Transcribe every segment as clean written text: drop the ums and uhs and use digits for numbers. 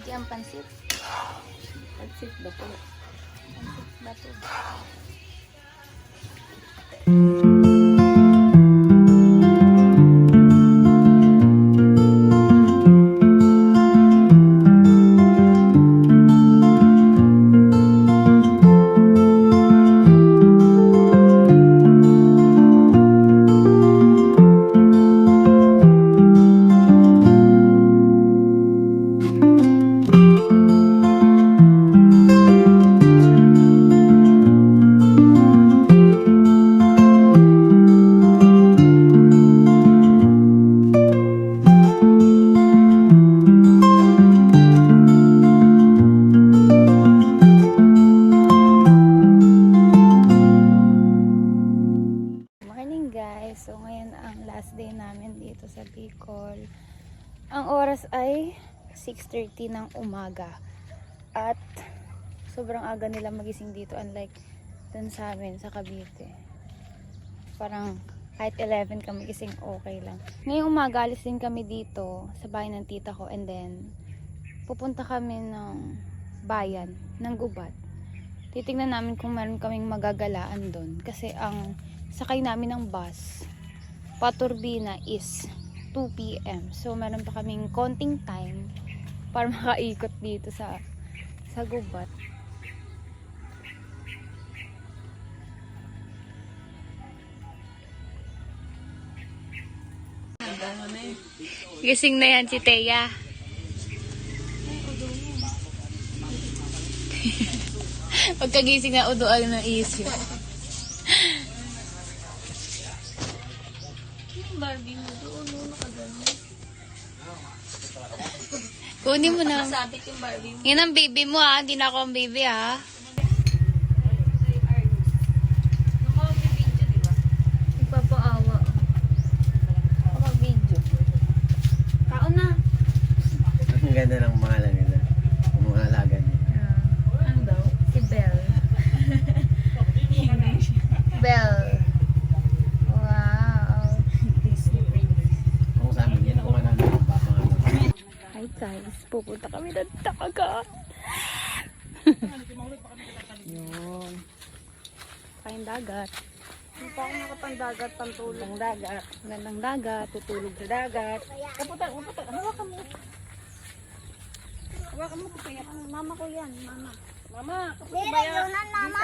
Chi ang pansit. Pansit ba po? Pansit ba to? So ngayon ang last day namin dito sa Bicol. Ang oras ay 6:30 ng umaga. At sobrang aga nila magising dito, unlike dun sa amin sa Cavite. Parang kahit 11 kami gising, okay lang. Ngayong umaga alis din kami dito sa bahay ng tita ko, and then pupunta kami ng bayan ng Gubat. Titingnan namin kung meron kaming magagalaan doon, kasi ang sakay namin ng bus paturbina is 2 PM. So meron pa kaming konting time para makaikot dito sa Gubat. Gising na yan si Teya. Pagkagising na uduan ng isip. Barbie mo doon, nakagano. Kunin mo na. Masabit yung Barbie mo. Yan ang baby mo ha, hindi na ako ang baby ha. Nagpapaawa. Kapag-video. Kaon na. Ang ganda ng pangalan nila. Ang mga alaga niya. Ano daw? Si Belle. English. Belle. Hi guys, pupunta kami ng dagat. Yun. Kain dagat. Hindi pa ako nakapandagat, pantulog. Ng dagat. Gandang dagat, tutulog sa dagat. Kaputan. Hawakan mo. Hawakan mo, kapaya. Mama ko yan, mama. Mama, kapaya. Yun ang mama.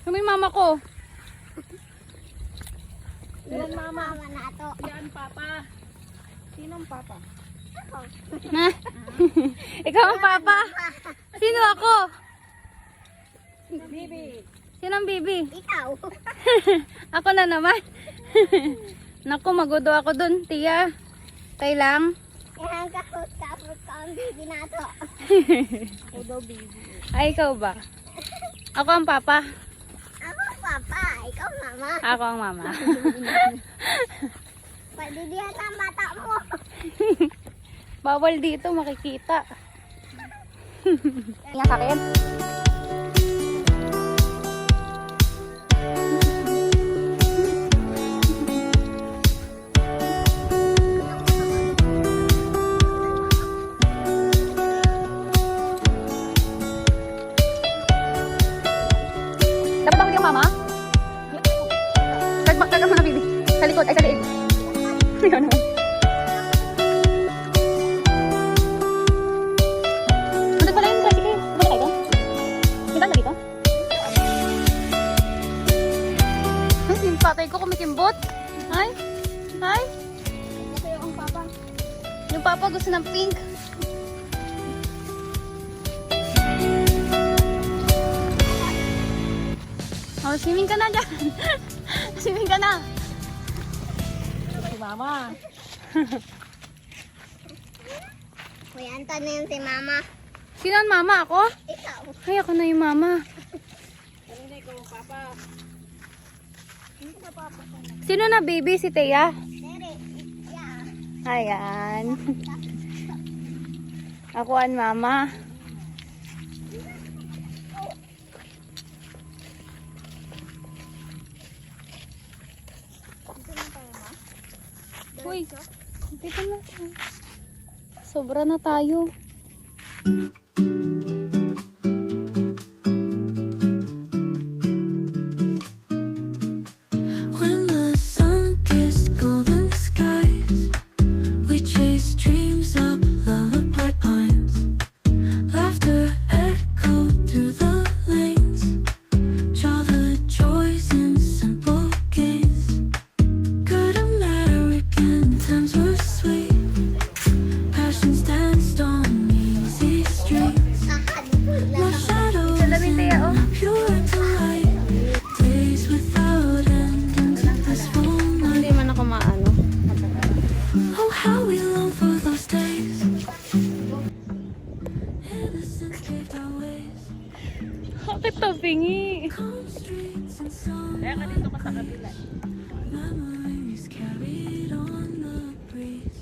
Ano yung mama ko? Yun ang mama. Yan, papa. Sinong papa? Ha? Ikaw ang papa? Sino ako? Bibi. Sino ang bibi? Ikaw. Ako na naman. Naku, magudo ako dun, tiya. Tay lang. Yan, kapot ka ang bibi na to. Ako daw bibi. Ay, ikaw ba? Ako ang papa. Ako papa, ikaw mama. Ako ang mama. Pwede diyan ang bata mo. Bawal dito, makikita. Nga sa akin. Dapat ako yung mama? Tagmak mo na, baby. Sa likod, ay sa liig. Ikaw naman. Patay ko kumikimbot. Ay? Ay? Kasi yung papa. Yung papa gusto ng pink. Oh, swimming ka na dyan. Swimming ka na. Si mama. Kuya Anton na yun si mama. Sino ang mama? Ako? Ikaw. Ay, ako na yung mama. Hindi ko papa. Hindi ka papa. Sino na baby? Si Teya? Tere. Yeah. Ayan. Ako ang mama. Uy, dito na. Sobra na tayo. ka dito ka sa kabila. Memories carried on the breeze.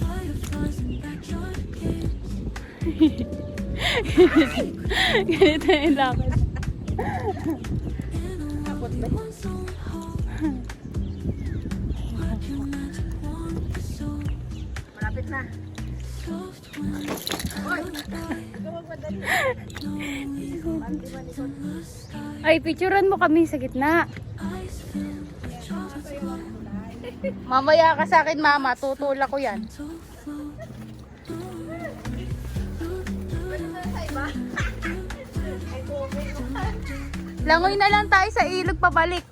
Fireflies in backyard games. Ganito yung lakad. In a world we once owned home. Working magic wand the soul. Malapit na. Soft winds lullaby. Knowing we from the start. Ay, picturean mo kami sa gitna. Ice filled with chocolate. Mamaya ka sa akin, mama. Tutulak ko yan. To float. Langoy na lang tayo sa ilog pabalik.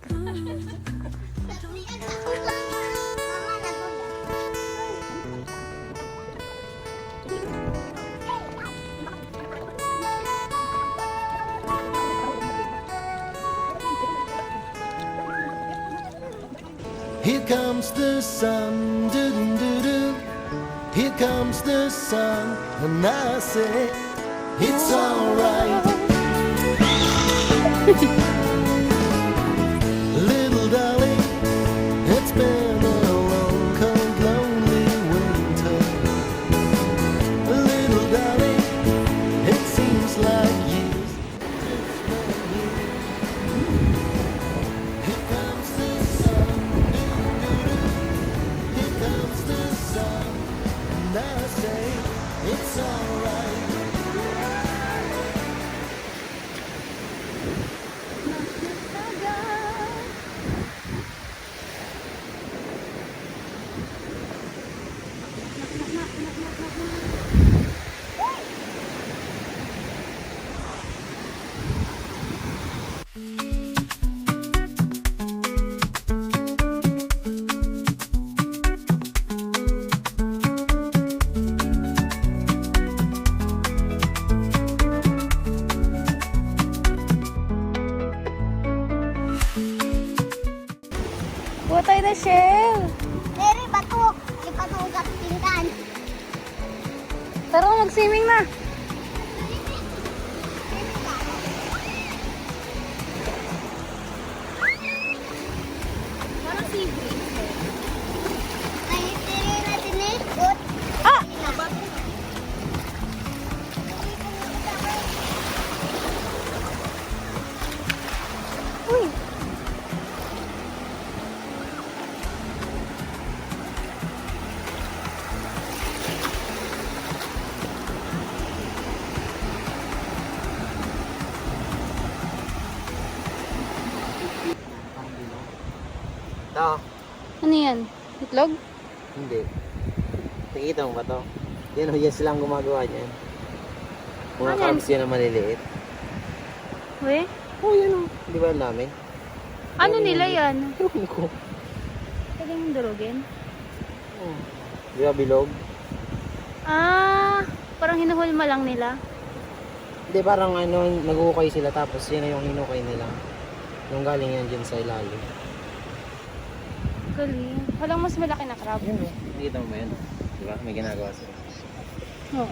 Here comes the sun, doo doo doo doo. Here comes the sun, and I say it's alright. Little darling, it's been a long, cold, lonely winter. Little darling, it seems like years. Here comes the sun, here comes the sun, and I say it's alright. Kuha tayo na shell. Mary, bato. Ipatugat tingkan. Tara, mag-swimming na. Ay, tiri na tinikot. Ah! Uy! Ito. Ano yan? Itlog? Hindi. Nakikita mo ba to? Yan o, yan silang gumagawa niyan. Mga Ano yan? carbs yan na maliliit. We? Oh, yan o. Di ba ang dami? Ano nila yan? Ewan ko. Pwede mong durugin? Oh. Di ba bilog? Ah, parang hinuhulma lang nila. Hindi, parang ano, nag-uukay sila tapos yan na yung hinukay nila. Yung galing yan dyan sa ilalim. Galing. Walang mas malaki na crab. Yun o. Nakikita mo ba yun? Di ba? May ginagawa sila. Oo.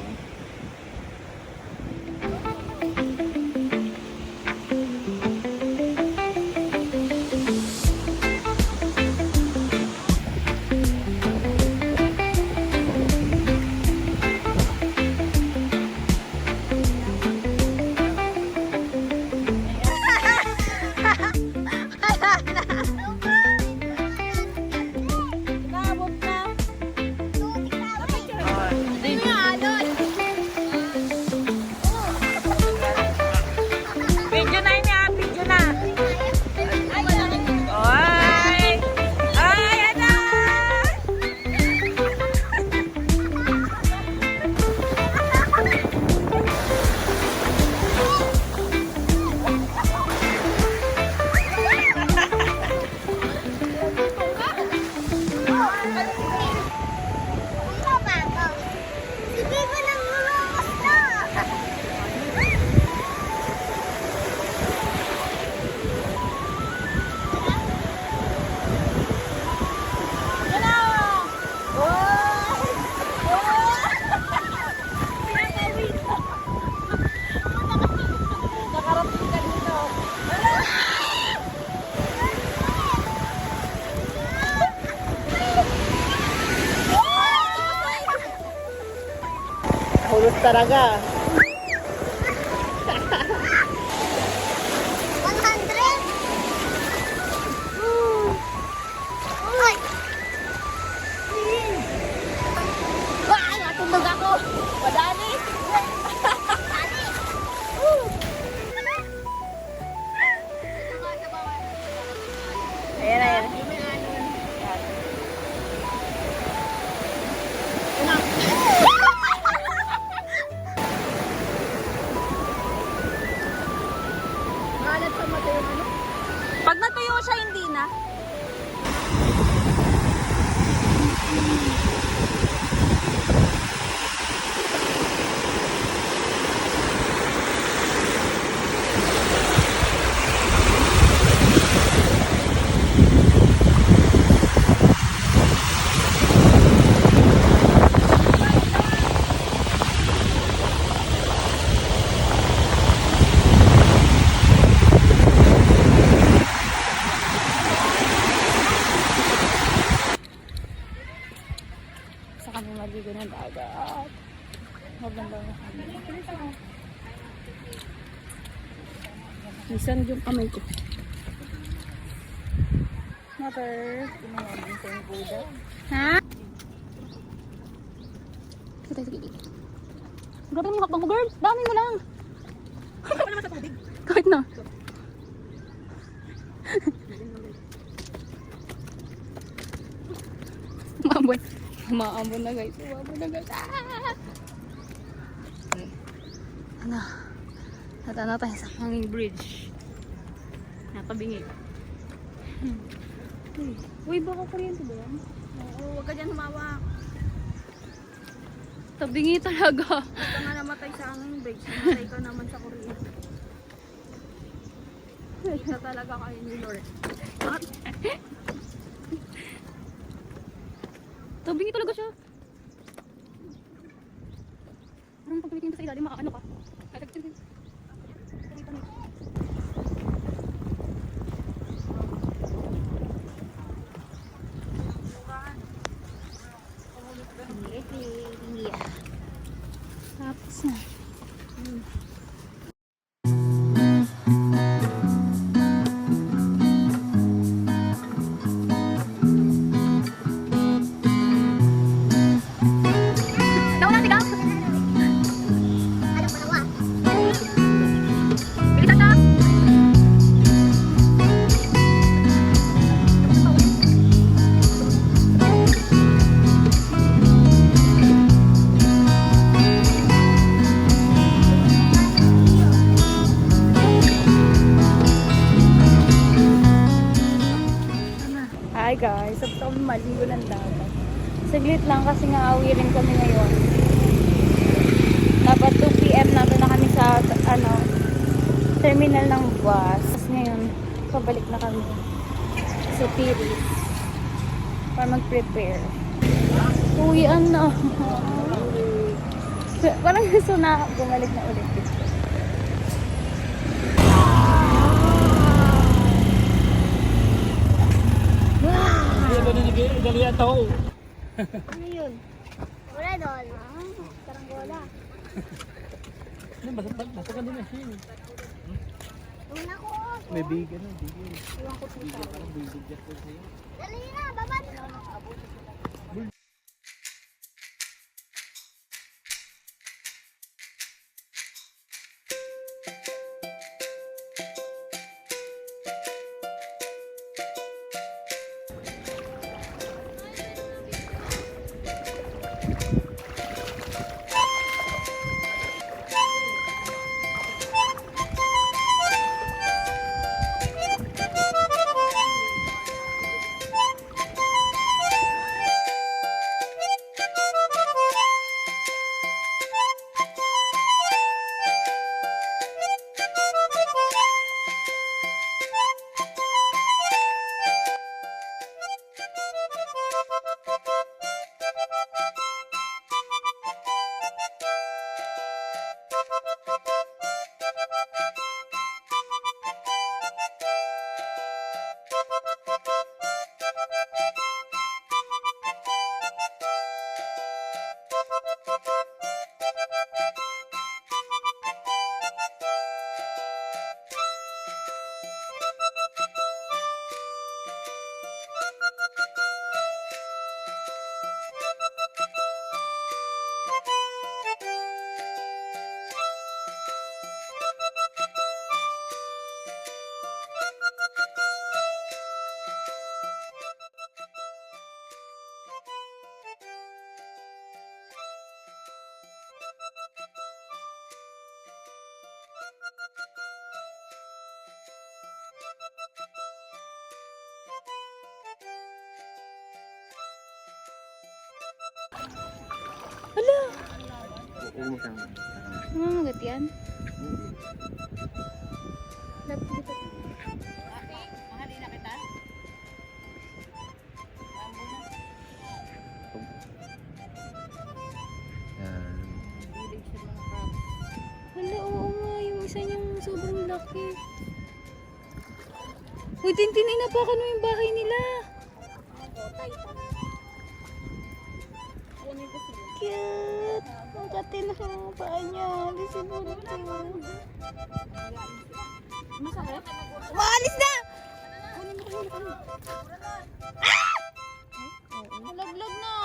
Naabot na. Dapat yun. Ano? Pulot talaga. 100. Ay! Wah! Natulog ako! Madali! Madali! Ayan, ayan. Pag natuyo siya, hindi na. Sa kami maligo ng dagat. Maganda na kami. Isan yung kamay ko. Mother. Ha? Sige tayo, sige. Grabe mo hakbang mo, girl. Dami mo lang. Kahit naman sa tubig. Kahit na. Maambon. Maambon na guys. Maambon na guys. Ah! Ano? Natanaw tayo sa hanging bridge. Nakabingi. Uy, baka kuryente ba yan? Oo, huwag ka dyan humawak. Tabingi talaga. Huwag ka nga namatay sa hanging bridge. Namatay ka naman sa kuryente. Isa talaga kayo ni Lord. Tabingi talaga siya. Parang pag tumitingin ka sa ilalim, makaano ka. Ay, tagtingin. Tapos na. Daw na, tigaw! Ano pa nawa? Bilisan na! Hi guys, tapos kami maligo ng dagat. Saglit lang kasi nga awirin kami ngayon. Dapat 2 PM nato na kami sa terminal ng bus. Tapos ngayon, pabalik na kami sa Piris para mag-prepare. Uwian na. Parang gusto na bumalik na ulit dito. Ano yun? Wala doon. Karanggola. Una ko. May bigyan na, bigyan. Iwan ko sa Parang bigyan ko sa'yo. Dali na, baba. Hala! Huwag mo siyang... Mamagat yan. Dapat dito. Yan. Hala, oo nga. Yung isa niyang sobrang laki. Uy, Tintin, inapakan mo yung bahay nila. Cute. Ang katin na ang paa niya. Disibulot yun. Masakit? Maalis na! Malaglag na.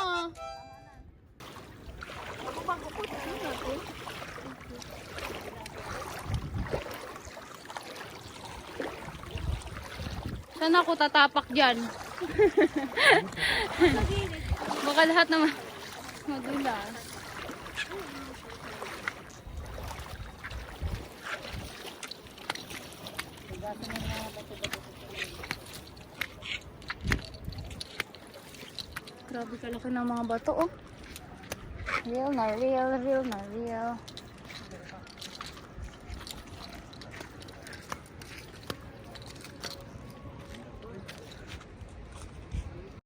Saan ako tatapak dyan? Baka lahat naman madulas. Grabe kalaki ng mga bato, oh. Real na real, real na real.